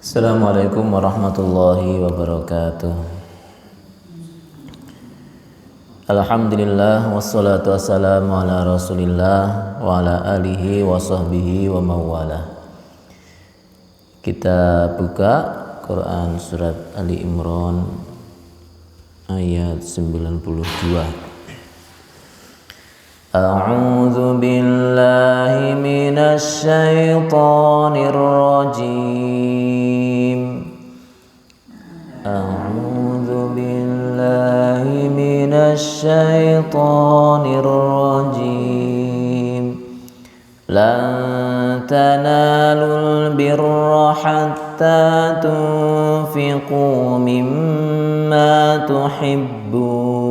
Assalamualaikum warahmatullahi wabarakatuh. Alhamdulillah wassalatu wassalamu ala Rasulillah wa ala alihi wa sahbihi wa mawalah. Kita buka Quran surat Ali Imran ayat 92. A'udzu billahi minasy syaithanir rajim. A'udzu billahi minasy syaithanir rajim. Lan tanalul birra hatta tunfiqu mimma tuhibbun.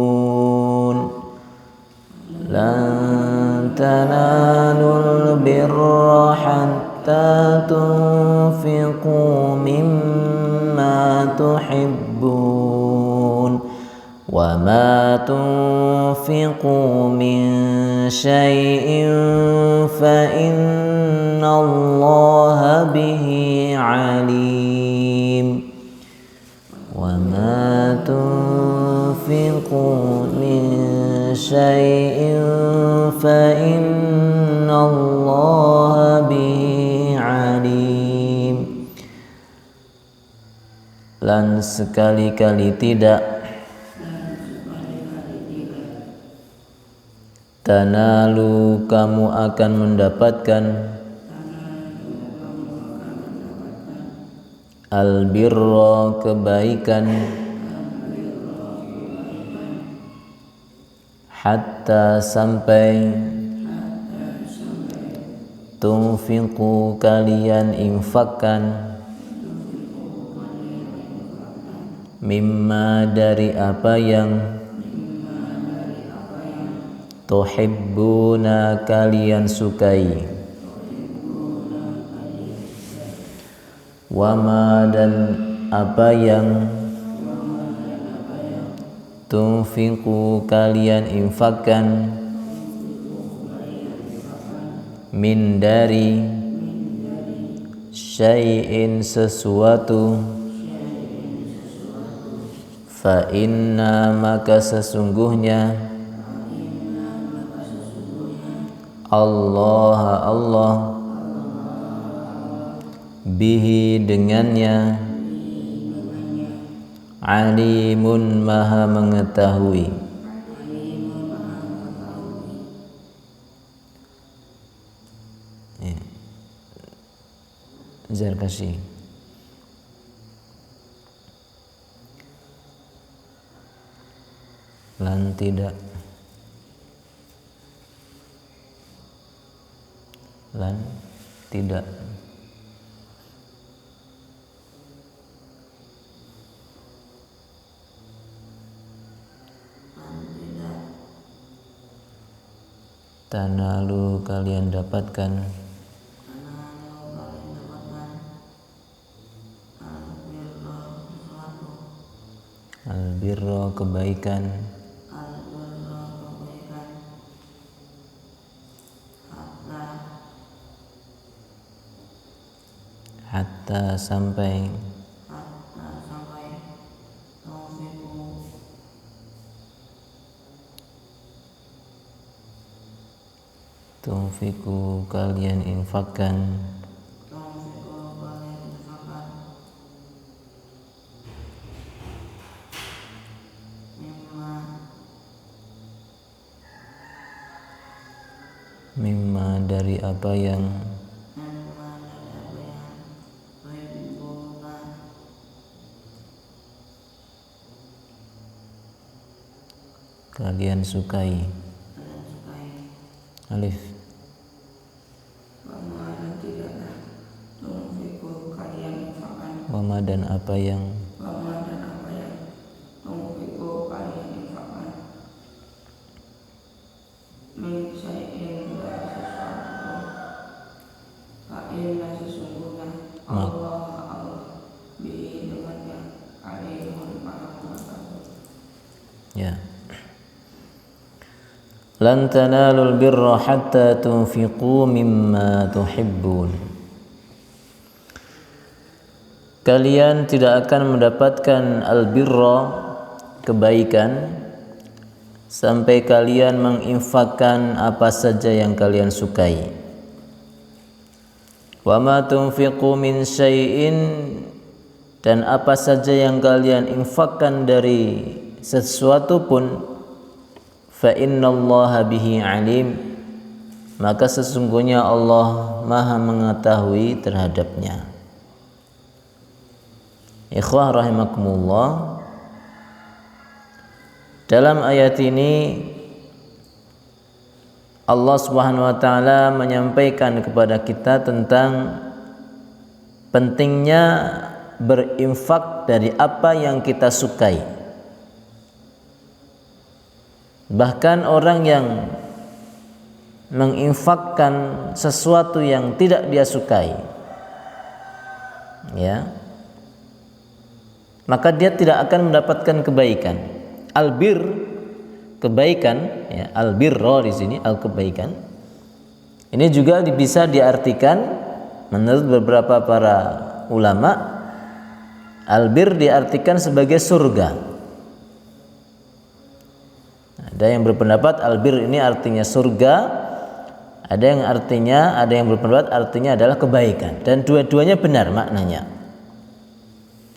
Lan tanalul birra hatta tunfiqu mimma tuhibbun wa ma tunfiqu min syai'in fa innallaha bihi alim wa ma tunfiqu min syai'in fa innallaha bihi alim. Lan sekali-kali tidak tanalu kamu akan mendapatkan albirra kebaikan hatta sampai tunfiqu kalian infakkan mimma dari apa yang tuhibbuna kalian sukai wama dan apa yang tunfiqu kalian infakkan min dari syai'in sesuatu fa inna maka sesungguhnya Allah bihi dengannya alimun maha mengetahui. Zarkashi. Lan tidak tanalu kalian dapatkan albirra kebaikan hatta sampai tunfiqu kalian infakkan mimma dari apa yang kalian sukai. Alif. Wama dan apa yang tunfiqu kalian infakkan min syai'in dari sesuatu fa inna sesungguhnya Allah bihi dengannya alimun maha mengetahui. Ya. Lan tanalul birra hatta tunfiqu mimma tuhibbun. kalian tidak akan mendapatkan albirra, kebaikan, sampai kalian menginfakkan apa saja yang kalian sukai. Wa ma tunfiqu min syai'in, dan apa saja yang kalian infakkan dari sesuatu pun, fa innallaha bihi alim, maka sesungguhnya Allah Maha mengetahui terhadapnya. Ikhwah rahimakumullah, dalam ayat ini Allah Subhanahu wa taala menyampaikan kepada kita tentang pentingnya berinfak dari apa yang kita sukai. Bahkan orang yang menginfakkan sesuatu yang tidak dia sukai, ya, maka dia tidak akan mendapatkan kebaikan. Albir, kebaikan, ya, albirro di sini al-kebaikan. Ini juga bisa diartikan menurut beberapa para ulama, albir diartikan sebagai surga. Ada yang berpendapat albir ini artinya surga, ada yang berpendapat artinya adalah kebaikan, dan dua-duanya benar maknanya.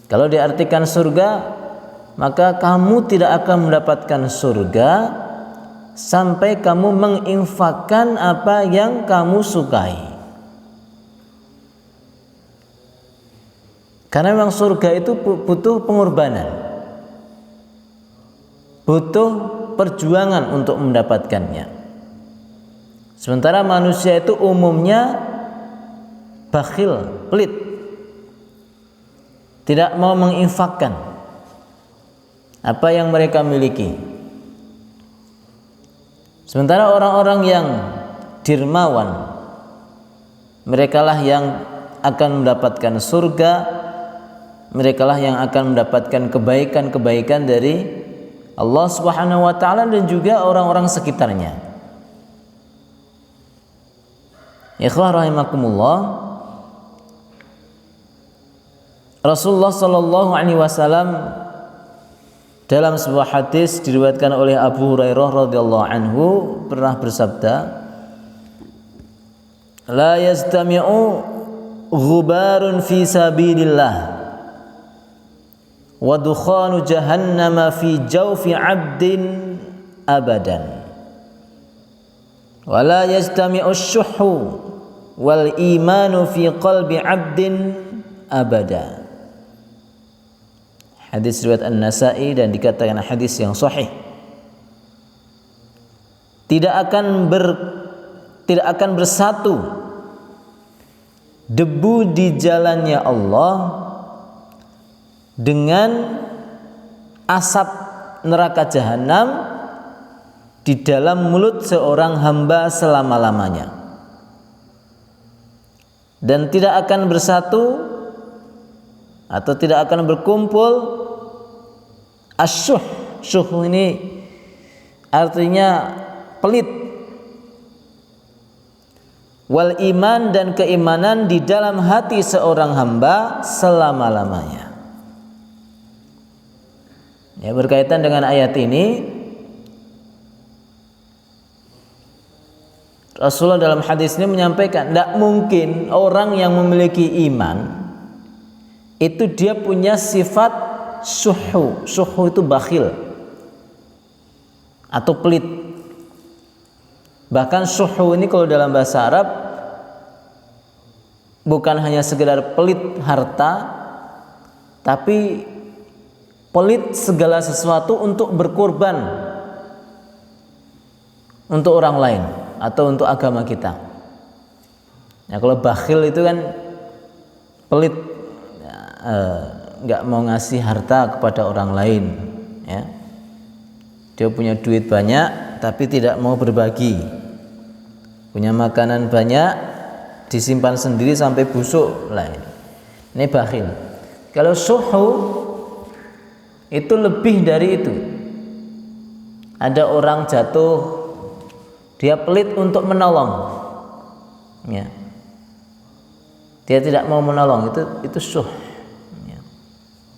Kalau diartikan surga, maka kamu tidak akan mendapatkan surga sampai kamu menginfakkan apa yang kamu sukai. Karena memang surga itu butuh pengorbanan, butuh perjuangan untuk mendapatkannya. Sementara manusia itu umumnya bakhil, pelit, tidak mau menginfakkan apa yang mereka miliki. Sementara orang-orang yang dermawan, merekalah yang akan mendapatkan surga, merekalah yang akan mendapatkan kebaikan-kebaikan dari Allah Subhanahu wa taala dan juga orang-orang sekitarnya. Ikhwah rahimakumullah, Rasulullah sallallahu alaihi wasallam dalam sebuah hadis diriwayatkan oleh Abu Hurairah radhiyallahu anhu pernah bersabda, la yastami'u ghubarun fi sabilillah wa dukhanu jahannama fi jawfi 'abdin abadan wa la yastami'u asy-syuhhu wal imanu fi qalbi 'abdin abada. Hadis riwayat An-Nasa'i dan dikatakan hadis yang sahih. Tidak akan bersatu debu di jalannya Allah dengan asap neraka jahanam di dalam mulut seorang hamba selama-lamanya, dan tidak akan bersatu atau tidak akan berkumpul asyuh. Syuh ini artinya pelit, wal iman, dan keimanan di dalam hati seorang hamba selama-lamanya. Ya, berkaitan dengan ayat ini, Rasulullah dalam hadis ini menyampaikan, tidak mungkin orang yang memiliki iman itu dia punya sifat syuhu. Syuhu itu bakhil atau pelit. Bahkan syuhu ini kalau dalam bahasa Arab bukan hanya sekedar pelit harta, tapi pelit segala sesuatu untuk berkorban untuk orang lain atau untuk agama kita. Ya, kalau bakhil itu kan pelit, nggak mau ngasih harta kepada orang lain, ya. Dia punya duit banyak tapi tidak mau berbagi, punya makanan banyak disimpan sendiri sampai busuk lah, ini bakhil. Kalau syuhu itu lebih dari itu. Ada orang jatuh, dia pelit untuk menolong, ya. Dia tidak mau menolong, itu syuh.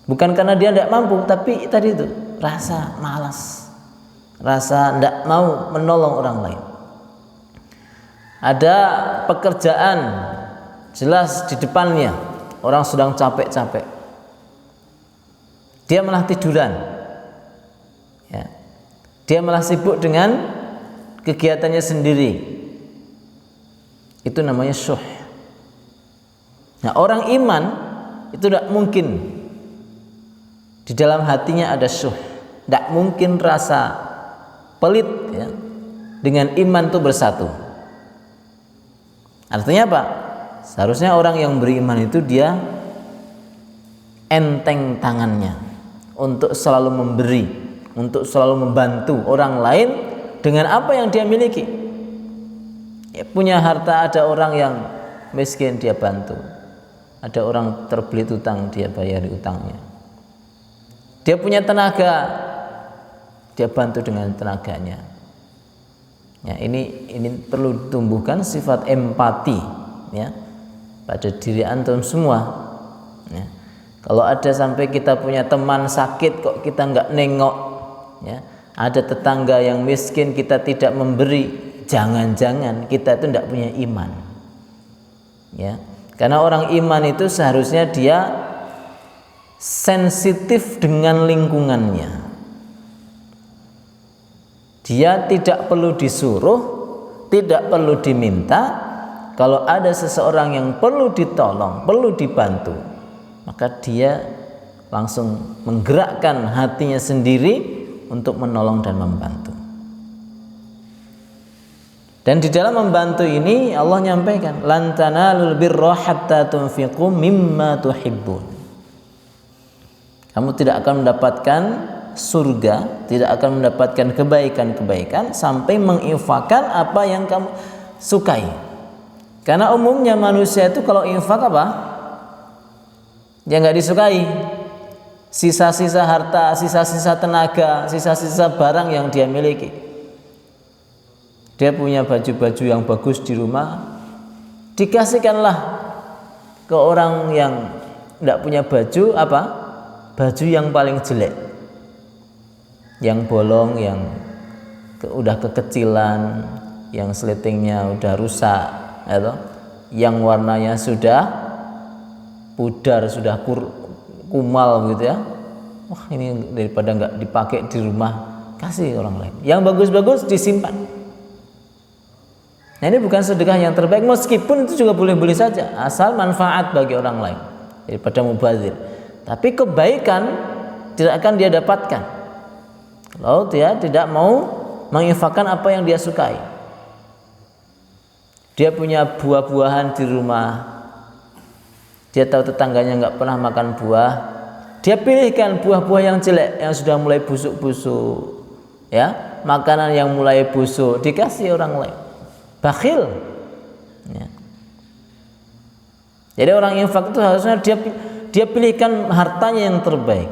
Bukan karena dia tidak mampu, tapi tadi itu rasa malas, rasa tidak mau menolong orang lain. Ada pekerjaan jelas di depannya, orang sedang capek-capek, dia malah tiduran, ya. Dia malah sibuk dengan kegiatannya sendiri. Itu namanya syuh. Nah, orang iman itu tidak mungkin di dalam hatinya ada syuh, tidak mungkin rasa pelit, ya, dengan iman itu bersatu. Artinya apa? Seharusnya orang yang beriman itu dia enteng tangannya untuk selalu memberi, untuk selalu membantu orang lain dengan apa yang dia miliki. Ya, punya harta, ada orang yang miskin dia bantu, ada orang terbelit utang dia bayari utangnya. Dia punya tenaga, dia bantu dengan tenaganya. Ya, ini perlu tumbuhkan sifat empati, ya, pada diri antum semua. Ya. Kalau ada sampai kita punya teman sakit kok kita nggak nengok, ya, ada tetangga yang miskin kita tidak memberi, jangan-jangan kita itu tidak punya iman. Ya, karena orang iman itu seharusnya dia sensitif dengan lingkungannya. Dia tidak perlu disuruh, tidak perlu diminta. Kalau ada seseorang yang perlu ditolong, perlu dibantu, maka dia langsung menggerakkan hatinya sendiri untuk menolong dan membantu. Dan di dalam membantu ini Allah nyampaikan, lan tanalul birra hatta tunfiqu mimma tuhibbun. Kamu tidak akan mendapatkan surga, tidak akan mendapatkan kebaikan-kebaikan sampai menginfakkan apa yang kamu sukai. Karena umumnya manusia itu kalau infak apa? Ya nggak disukai. Sisa-sisa harta, sisa-sisa tenaga, sisa-sisa barang yang dia miliki. Dia punya baju-baju yang bagus di rumah, dikasihkanlah ke orang yang tidak punya baju apa? Baju yang paling jelek, yang bolong, yang udah kekecilan, yang seletingnya udah rusak, ya, yang warnanya sudah pudar, sudah kumal gitu ya. Wah, ini daripada nggak dipakai di rumah, kasih orang lain. Yang bagus-bagus disimpan. Nah, ini bukan sedekah yang terbaik, meskipun itu juga boleh-boleh saja, asal manfaat bagi orang lain daripada mubazir. Tapi kebaikan tidak akan dia dapatkan kalau dia tidak mau menginfakkan apa yang dia sukai. Dia punya buah-buahan di rumah, dia tahu tetangganya nggak pernah makan buah, dia pilihkan buah-buah yang jelek, yang sudah mulai busuk-busuk, ya, makanan yang mulai busuk, dikasih orang lain. Bakhil, ya. Jadi orang infak itu harusnya dia pilihkan hartanya yang terbaik,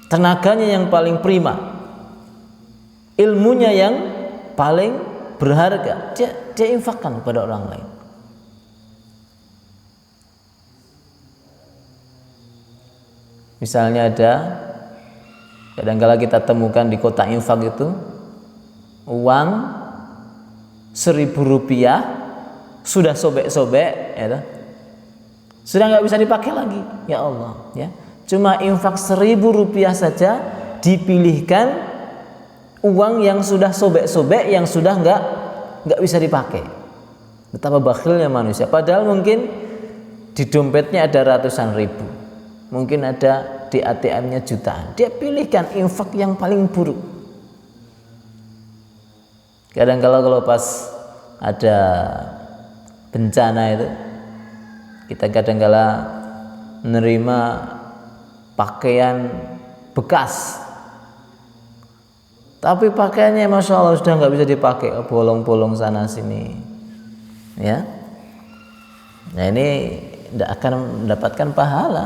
tenaganya yang paling prima, ilmunya yang paling berharga, dia infakkan kepada orang lain. Misalnya ada, kadang-kala kita temukan di kotak infak itu uang 1.000 rupiah sudah sobek-sobek, ya, sudah nggak bisa dipakai lagi. Ya Allah, ya, cuma infak 1.000 rupiah saja dipilihkan uang yang sudah sobek-sobek, yang sudah nggak bisa dipakai. Betapa bakhilnya manusia. Padahal mungkin di dompetnya ada ratusan ribu, mungkin ada di ATM-nya jutaan. Dia pilihkan infak yang paling buruk. Kadang-kala kalau pas ada bencana itu, kita kadang-kala menerima pakaian bekas, tapi pakaiannya masya Allah sudah nggak bisa dipakai, bolong-bolong sana sini, ya. Nah, ini tidak akan mendapatkan pahala,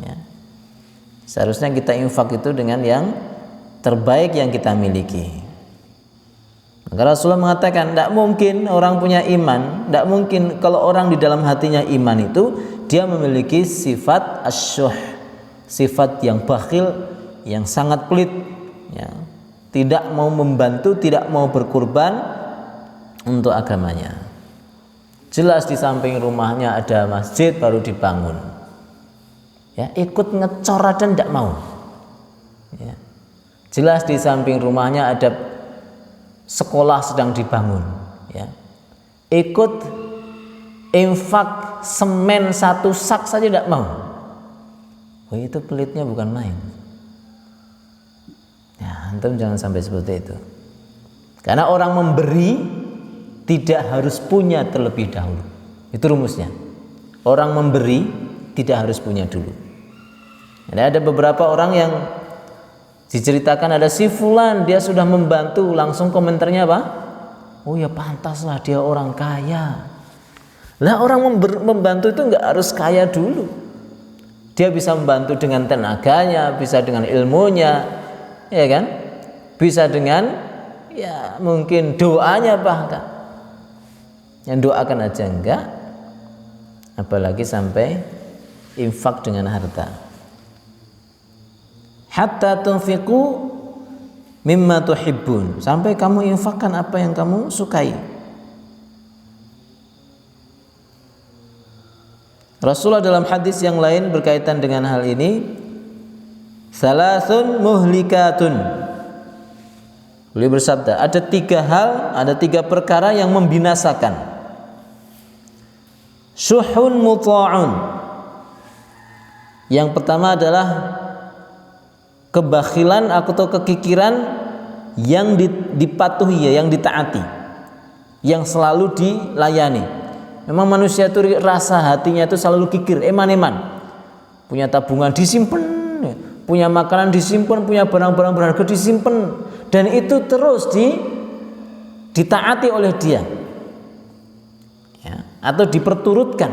ya. Seharusnya kita infak itu dengan yang terbaik yang kita miliki. Maka Rasulullah mengatakan tidak mungkin orang punya iman, tidak mungkin kalau orang di dalam hatinya iman itu dia memiliki sifat asyuh, sifat yang bakhil, yang sangat pelit, ya. Tidak mau membantu, tidak mau berkorban untuk agamanya. Jelas di samping rumahnya ada masjid baru dibangun, ya, ikut ngecor aja tidak mau, ya. Jelas di samping rumahnya ada sekolah sedang dibangun, ya, ikut infak semen 1 sak saja tidak mau. Oh, itu pelitnya bukan main. Ya, antum jangan sampai seperti itu. Karena orang memberi tidak harus punya terlebih dahulu. Itu rumusnya. Orang memberi tidak harus punya dulu. Ada beberapa orang yang diceritakan ada si fulan, dia sudah membantu, langsung komentarnya apa? Oh ya pantaslah dia orang kaya. Lah orang membantu itu enggak harus kaya dulu. Dia bisa membantu dengan tenaganya, bisa dengan ilmunya, ya kan? Bisa dengan ya mungkin doanya bahkan. Yang doakan aja enggak, apalagi sampai infak dengan harta. Hatta tunfiqu mimma tuhibbun, sampai kamu infakkan apa yang kamu sukai. Rasulullah dalam hadis yang lain berkaitan dengan hal ini, salasun muhlikatun, beliau bersabda, ada 3 hal, ada 3 perkara yang membinasakan. Syuhun muta'un, yang pertama adalah kebakhilan atau kekikiran yang dipatuhi, yang ditaati, yang selalu dilayani. Memang manusia itu rasa hatinya itu selalu kikir, eman-eman. Punya tabungan disimpan, punya makanan disimpan, punya barang-barang berharga disimpan, dan itu terus ditaati oleh dia, ya, atau diperturutkan.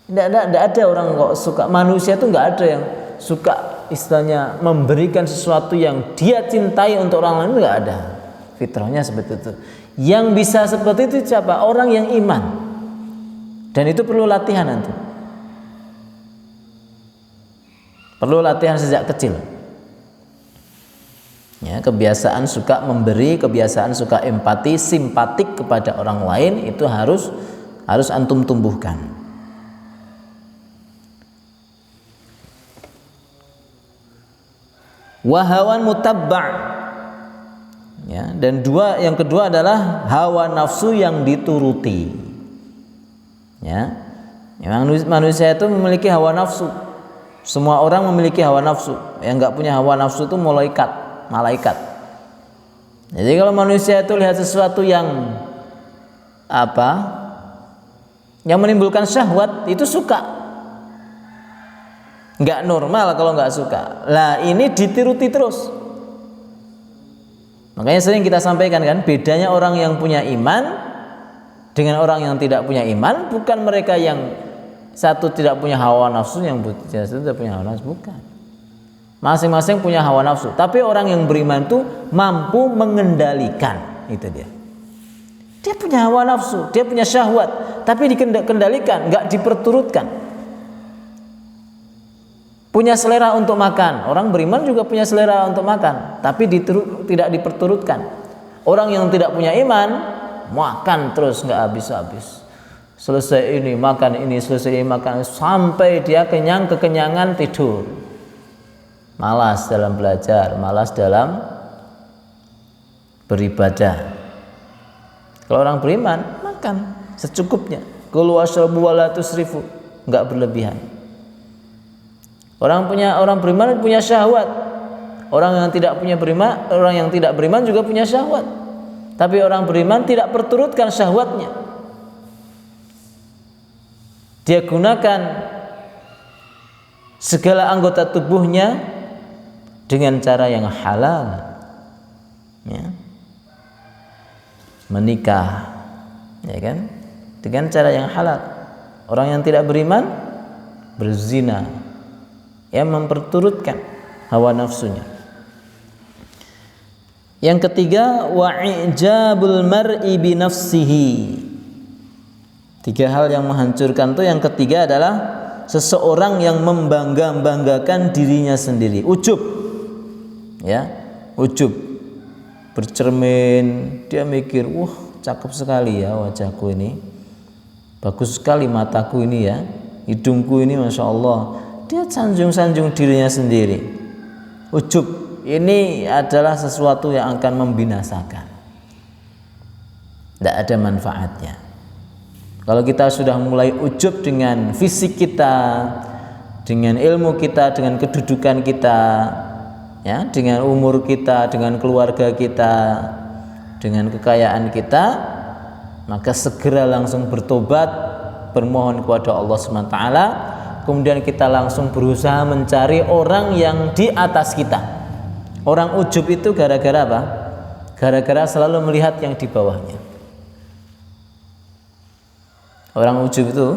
Tidak ada orang kok suka, manusia itu nggak ada yang suka istilahnya memberikan sesuatu yang dia cintai untuk orang lain, nggak ada. Fitrahnya seperti itu. Yang bisa seperti itu siapa? Orang yang iman. Dan itu perlu latihan nanti. Perlu latihan sejak kecil. Ya, kebiasaan suka memberi, kebiasaan suka empati, simpatik kepada orang lain itu harus antum tumbuhkan. Wahawan mutabba'. Ya, dan yang kedua adalah hawa nafsu yang dituruti. Ya, memang manusia itu memiliki hawa nafsu. Semua orang memiliki hawa nafsu. Yang nggak punya hawa nafsu itu malaikat. Jadi kalau manusia itu lihat sesuatu yang yang menimbulkan syahwat, itu suka. Nggak normal kalau nggak suka. Lah ini dituruti terus. Makanya sering kita sampaikan kan, bedanya orang yang punya iman dengan orang yang tidak punya iman, bukan mereka yang satu tidak punya hawa nafsu, yang satu tidak punya hawa nafsu, bukan. Masing-masing punya hawa nafsu, tapi orang yang beriman itu mampu mengendalikan, itu dia. Dia punya hawa nafsu, dia punya syahwat, tapi dikendalikan, enggak diperturutkan. Punya selera untuk makan, orang beriman juga punya selera untuk makan, tapi tidak diperturutkan. Orang yang tidak punya iman makan terus nggak habis-habis. Selesai ini makan ini, selesai ini makan, sampai dia kekenyangan tidur. Malas dalam belajar, malas dalam beribadah. Kalau orang beriman makan secukupnya. Kulu washrabu wala tusrifu, nggak berlebihan. Orang beriman punya syahwat. Orang yang tidak beriman juga punya syahwat. Tapi orang beriman tidak perturutkan syahwatnya. Dia gunakan segala anggota tubuhnya dengan cara yang halal. Ya. Menikah, ya kan? Dengan cara yang halal. Orang yang tidak beriman berzina, yang memperturutkan hawa nafsunya. Yang ketiga, wa'ijabul mar'i bi nafsihi. 3 hal yang menghancurkan itu, yang ketiga adalah seseorang yang membanggakan dirinya sendiri, ujub. Ya, ujub. Bercermin, dia mikir, wah cakep sekali ya wajahku ini, bagus sekali mataku ini ya, hidungku ini masya Allah. Dia sanjung-sanjung dirinya sendiri. Ujub ini adalah sesuatu yang akan membinasakan, tidak ada manfaatnya. Kalau kita sudah mulai ujub dengan fisik kita, dengan ilmu kita, dengan kedudukan kita, ya, dengan umur kita, dengan keluarga kita, dengan kekayaan kita, maka segera langsung bertobat, bermohon kepada Allah SWT. Kemudian kita langsung berusaha mencari orang yang di atas kita. Orang ujub itu gara-gara apa? Gara-gara selalu melihat yang di bawahnya. Orang ujub itu,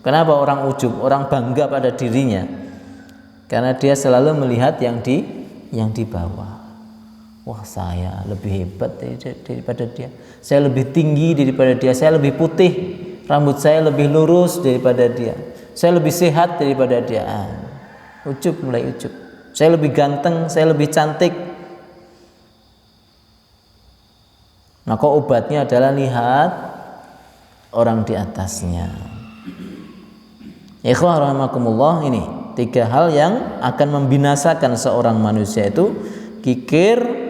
kenapa orang ujub? Orang bangga pada dirinya, karena dia selalu melihat yang di bawah. Wah, saya lebih hebat daripada dia, saya lebih tinggi daripada dia, saya lebih putih, rambut saya lebih lurus daripada dia, saya lebih sehat daripada dia. Ujub, mulai ujub. Saya lebih ganteng, saya lebih cantik. Maka obatnya adalah lihat orang di atasnya. Ikhwah rahimakumullah, ini 3 hal yang akan membinasakan seorang manusia itu: kikir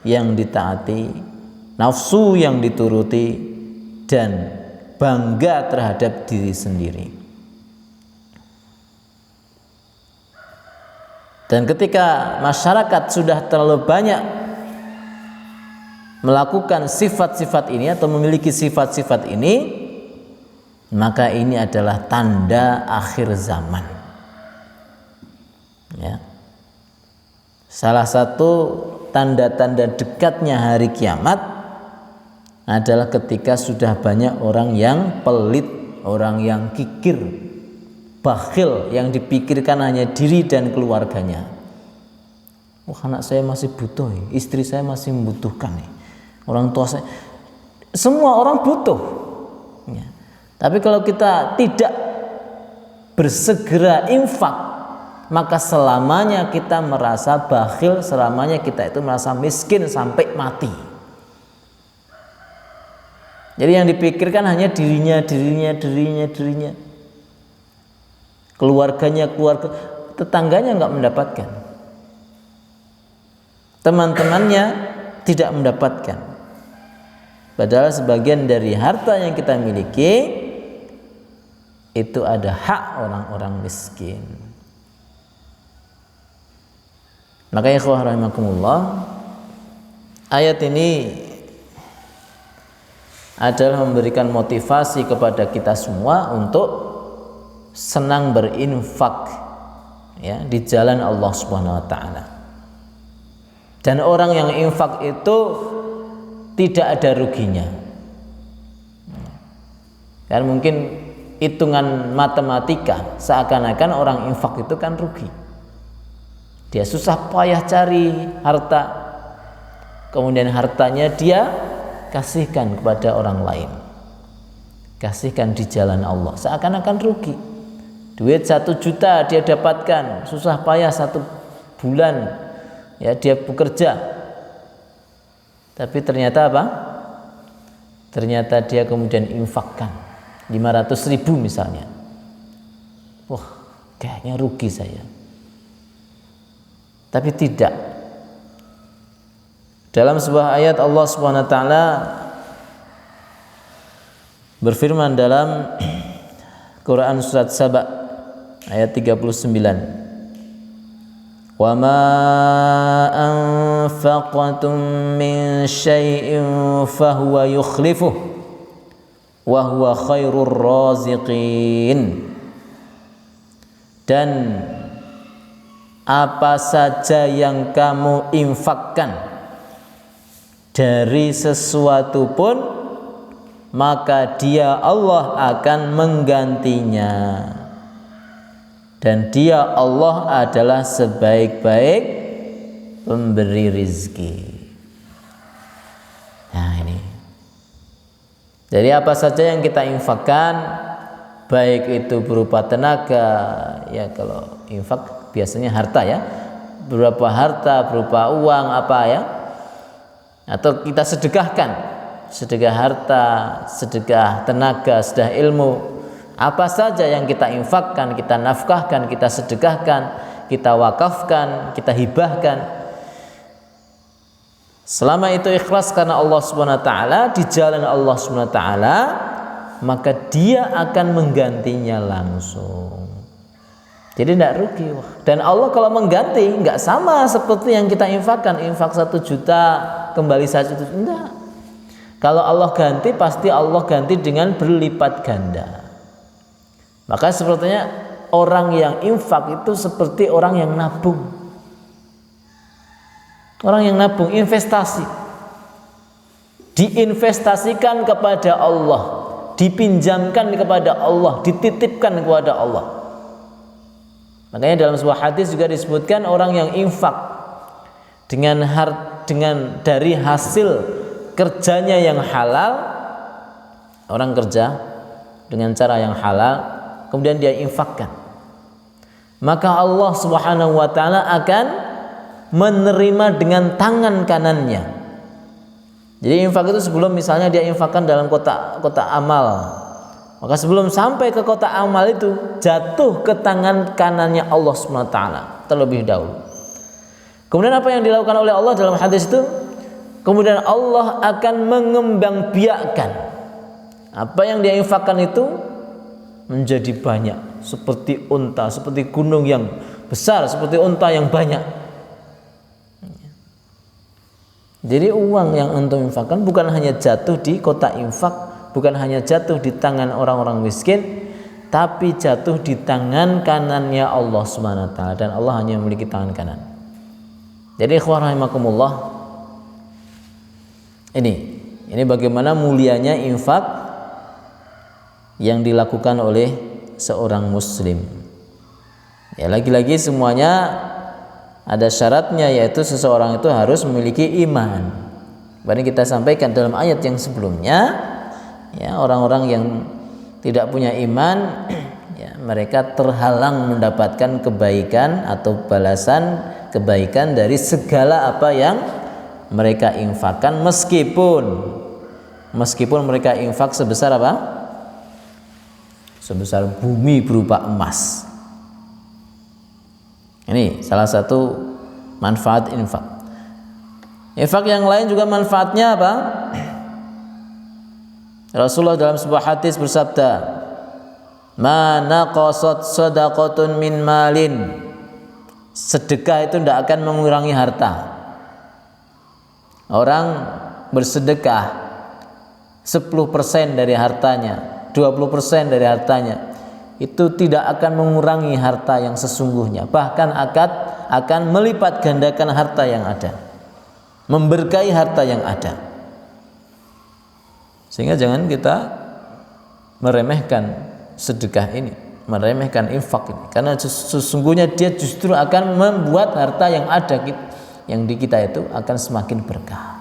yang ditaati, nafsu yang dituruti, dan bangga terhadap diri sendiri. Dan ketika masyarakat sudah terlalu banyak melakukan sifat-sifat ini atau memiliki sifat-sifat ini, maka ini adalah tanda akhir zaman. Ya. Salah satu tanda-tanda dekatnya hari kiamat adalah ketika sudah banyak orang yang pelit, orang yang kikir, bakhil, yang dipikirkan hanya diri dan keluarganya. Wah, anak saya masih butuh, istri saya masih membutuhkan, orang tua saya, semua orang butuh. Ya. Tapi kalau kita tidak bersegera infak, maka selamanya kita merasa bakhil, selamanya kita itu merasa miskin sampai mati. Jadi yang dipikirkan hanya dirinya. Keluarganya, tetangganya nggak mendapatkan, teman-temannya tidak mendapatkan. Padahal sebagian dari harta yang kita miliki itu ada hak orang-orang miskin. Maka ikhwah rahimakumullah, ayat ini adalah memberikan motivasi kepada kita semua untuk senang berinfak, ya, di jalan Allah Subhanahu wa taala. Dan orang yang infak itu tidak ada ruginya. Kan mungkin hitungan matematika seakan-akan orang infak itu kan rugi. Dia susah payah cari harta, kemudian hartanya dia kasihkan kepada orang lain, kasihkan di jalan Allah, seakan-akan rugi. Duit 1 juta dia dapatkan, susah payah 1 bulan, ya, dia bekerja, tapi ternyata apa? Ternyata dia kemudian infakkan 500.000 misalnya. Wah, kayaknya rugi saya. Tapi tidak. Dalam sebuah ayat Allah Subhanahu wa taala berfirman dalam Quran surat Saba ayat 39, "Wa ma anfaqtum min syai'in fahuwa yukhlifuh wa huwa khairur raziqin." Dan apa saja yang kamu infakkan dari sesuatu pun, maka dia Allah akan menggantinya, dan dia Allah adalah sebaik-baik pemberi rizki. Nah ini, jadi apa saja yang kita infakkan, baik itu berupa tenaga, ya kalau infak biasanya harta ya, berupa harta, berupa uang apa ya, atau kita sedekahkan, sedekah harta, sedekah tenaga, sedekah ilmu, apa saja yang kita infakkan, kita nafkahkan, kita sedekahkan, kita wakafkan, kita hibahkan, selama itu ikhlas karena Allah Subhanahu wa taala, di jalan Allah Subhanahu wa taala, maka dia akan menggantinya langsung. Jadi tidak rugi. Dan Allah kalau mengganti nggak sama seperti yang kita infakkan, infak 1 juta kembali 1 juta, enggak. Kalau Allah ganti, pasti Allah ganti dengan berlipat ganda. Maka sepertinya orang yang infak itu seperti orang yang nabung. Orang yang nabung, investasi, diinvestasikan kepada Allah, dipinjamkan kepada Allah, dititipkan kepada Allah. Makanya dalam sebuah hadis juga disebutkan orang yang infak dengan dari hasil kerjanya yang halal, orang kerja dengan cara yang halal, kemudian dia infakkan, maka Allah Subhanahu wa taala akan menerima dengan tangan kanannya. Jadi infak itu sebelum misalnya dia infakkan dalam kotak amal, maka sebelum sampai ke kotak amal itu jatuh ke tangan kanannya Allah SWT terlebih dahulu. Kemudian apa yang dilakukan oleh Allah dalam hadis itu? Kemudian Allah akan mengembangbiakkan apa yang dia infakkan itu menjadi banyak, seperti unta, seperti gunung yang besar, seperti unta yang banyak. Jadi uang yang antum infakkan bukan hanya jatuh di kotak infak, bukan hanya jatuh di tangan orang-orang miskin, tapi jatuh di tangan kanannya Allah Subhanahu wa taala, dan Allah hanya memiliki tangan kanan. Jadi ikhwan rahimakumullah, ini bagaimana mulianya infak yang dilakukan oleh seorang muslim. Ya, lagi-lagi semuanya ada syaratnya, yaitu seseorang itu harus memiliki iman. Ini kita sampaikan dalam ayat yang sebelumnya, ya, orang-orang yang tidak punya iman, ya, mereka terhalang mendapatkan kebaikan atau balasan kebaikan dari segala apa yang mereka infakkan, meskipun mereka infak sebesar apa? Sebesar bumi berupa emas. Ini salah satu manfaat infak. Infak yang lain juga manfaatnya apa? Rasulullah dalam sebuah hadis bersabda, "Ma naqasat shadaqatun min malin." Sedekah itu tidak akan mengurangi harta. Orang bersedekah 10% dari hartanya, 20% dari hartanya, itu tidak akan mengurangi harta yang sesungguhnya, bahkan akan melipat gandakan harta yang ada, memberkahi harta yang ada. Sehingga jangan kita meremehkan sedekah ini, meremehkan infak ini, karena sesungguhnya dia justru akan membuat harta yang ada yang di kita itu akan semakin berkah.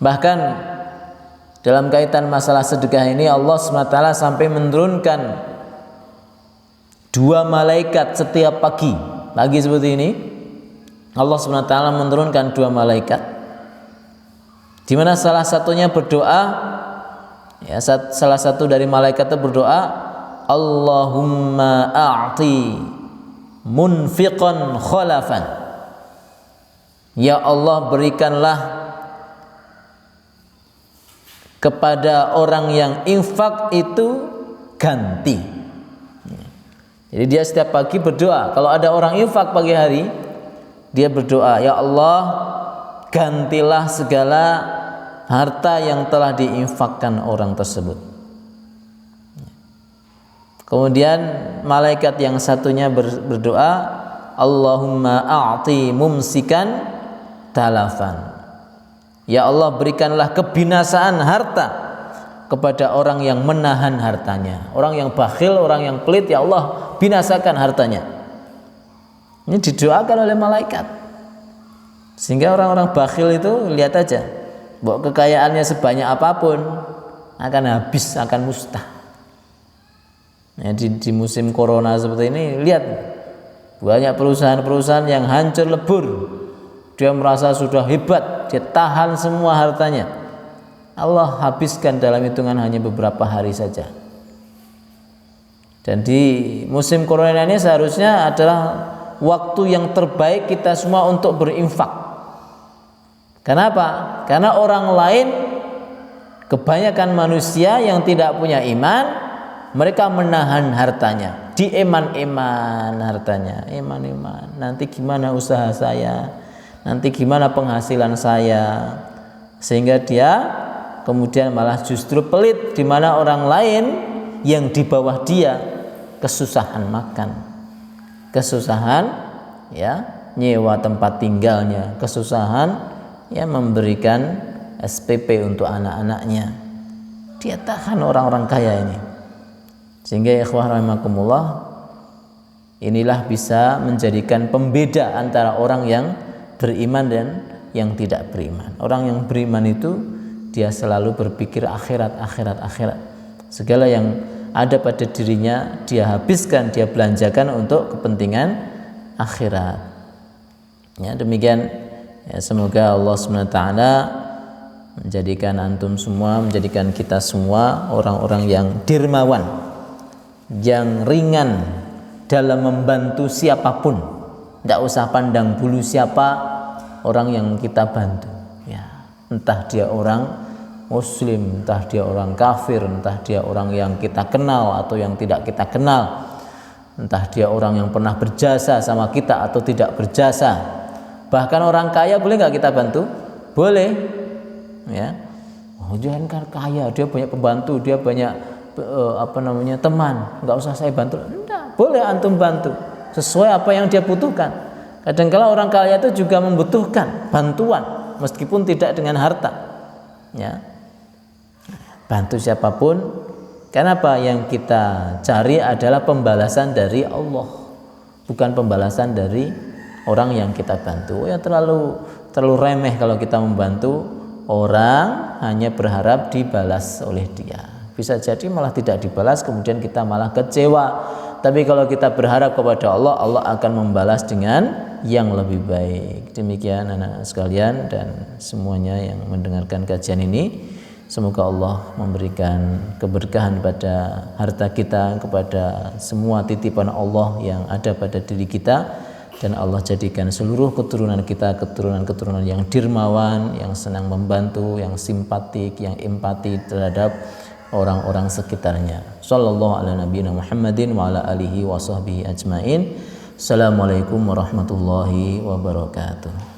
Bahkan dalam kaitan masalah sedekah ini, Allah SWT sampai menurunkan 2 malaikat setiap pagi seperti ini. Allah SWT menurunkan 2 malaikat, di mana salah satunya berdoa, ya, salah satu dari malaikat itu berdoa, Allahumma a'ti munfiqan khalafan. Ya Allah, berikanlah kepada orang yang infak itu ganti. Jadi dia setiap pagi berdoa. Kalau ada orang infak pagi hari, dia berdoa, ya Allah, gantilah segala harta yang telah diinfakkan orang tersebut. Kemudian malaikat yang satunya berdoa, Allahumma a'ti mumsikan talafan. Ya Allah, berikanlah kebinasaan harta kepada orang yang menahan hartanya. Orang yang bakhil, orang yang pelit, ya Allah, binasakan hartanya. Ini didoakan oleh malaikat. Sehingga orang-orang bakhil itu, lihat aja, Mbok kekayaannya sebanyak apapun akan habis, akan mustah. Ya, di musim corona seperti ini, lihat banyak perusahaan-perusahaan yang hancur lebur. Dia merasa sudah hebat, dia tahan semua hartanya. Allah habiskan dalam hitungan hanya beberapa hari saja. Dan di musim corona ini seharusnya adalah waktu yang terbaik kita semua untuk berinfak. Kenapa? Karena orang lain, kebanyakan manusia yang tidak punya iman, mereka menahan hartanya, dieman-eman hartanya, eman-eman. Nanti gimana usaha saya? Nanti gimana penghasilan saya? Sehingga dia kemudian malah justru pelit, di mana orang lain yang di bawah dia kesusahan makan, kesusahan ya nyewa tempat tinggalnya, kesusahan ya memberikan SPP untuk anak-anaknya. Dia tahan orang-orang kaya ini. Sehingga ikhwah rahimakumullah, inilah bisa menjadikan pembeda antara orang yang beriman dan yang tidak beriman. Orang yang beriman itu dia selalu berpikir akhirat. Segala yang ada pada dirinya dia habiskan, dia belanjakan untuk kepentingan akhirat. Ya, demikian ya, semoga Allah SWT menjadikan antum semua, menjadikan kita semua orang-orang yang dermawan, yang ringan dalam membantu siapapun. Tidak usah pandang bulu siapa orang yang kita bantu. Ya, entah dia orang Muslim, entah dia orang kafir, entah dia orang yang kita kenal atau yang tidak kita kenal, entah dia orang yang pernah berjasa sama kita atau tidak berjasa. Bahkan orang kaya boleh nggak kita bantu? Boleh. Ya, oh jangan kan kaya, dia banyak pembantu, dia banyak teman, nggak usah saya bantu. Enggak, boleh antum bantu sesuai apa yang dia butuhkan. Kadang-kala orang kaya itu juga membutuhkan bantuan meskipun tidak dengan harta. Ya, bantu siapapun. Kenapa? Yang kita cari adalah pembalasan dari Allah, bukan pembalasan dari orang yang kita bantu. Ya terlalu remeh kalau kita membantu orang hanya berharap dibalas oleh dia. Bisa jadi malah tidak dibalas, kemudian kita malah kecewa. Tapi kalau kita berharap kepada Allah, Allah akan membalas dengan yang lebih baik. Demikian anak-anak sekalian dan semuanya yang mendengarkan kajian ini. Semoga Allah memberikan keberkahan pada harta kita, kepada semua titipan Allah yang ada pada diri kita, dan Allah jadikan seluruh keturunan kita keturunan-keturunan yang dermawan, yang senang membantu, yang simpatik, yang empati terhadap orang-orang sekitarnya. Sallallahu ala nabiyina Muhammadin wa ala alihi wa sahbihi ajmain. Assalamualaikum warahmatullahi wabarakatuh.